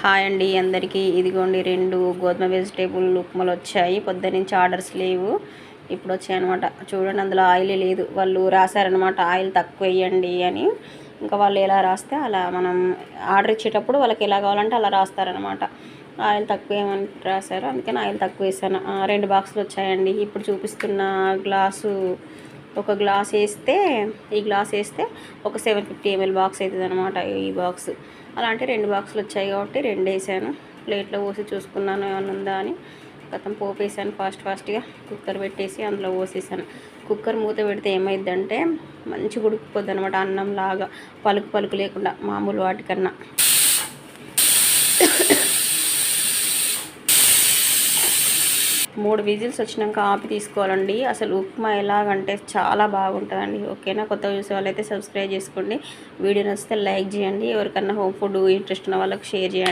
Hi అండి అందరికీ. ఇదిగోండి 2 గోధుమ వెజిటేబుల్ ఉప్మాలు వచ్చాయి. పొద్దున్నుంచి ఆర్డర్స్ లేవు, ఇప్పుడు వచ్చాయన్నమాట. చూడండి, అందులో ఆయిల్ లేదు. వాళ్ళు రాశారనమాట ఆయిల్ తక్కువ వేయండి అని. ఇంకా వాళ్ళు ఎలా రాస్తే అలా మనం ఆర్డర్ ఇచ్చేటప్పుడు వాళ్ళకి ఎలా కావాలంటే అలా రాస్తారనమాట. ఆయిల్ తక్కువ వేయమని రాశారు, అందుకని ఆయిల్ తక్కువ వేసాను. 2 బాక్సులు వచ్చాయండి. ఇప్పుడు చూపిస్తున్న గ్లాసు ఒక గ్లాస్ వేస్తే, ఈ గ్లాస్ వేస్తే ఒక 750 ml బాక్స్ అవుతుంది అనమాట ఈ బాక్స్. అలాంటి 2 బాక్సులు వచ్చాయి కాబట్టి 2 వేసాను. ప్లేట్లో పోసి చూసుకున్నాను ఏమన్నా ఉందా అని. గతం పోపు వేసాను ఫాస్ట్గా. కుక్కర్ పెట్టేసి అందులో పోసేసాను. కుక్కర్ మూత పెడితే ఏమైందంటే మంచిగా ఉడికిపోద్ది అనమాట, అన్నం లాగా పలుకు లేకుండా మామూలు వాటికన్నా. 3 విజిల్స్ వచ్చినాక ఆపి తీసుకోవాలండి. అసలు ఉప్మా ఎలాగంటే చాలా బాగుంటుందండి. ఓకేనా? కొత్తగా చూసే వాళ్ళైతే సబ్స్క్రైబ్ చేసుకోండి. వీడియో నచ్చితే లైక్ చేయండి. ఎవరికన్నా హోమ్ ఫుడ్ ఇంట్రెస్ట్ ఉన్న వాళ్ళకి షేర్ చేయండి.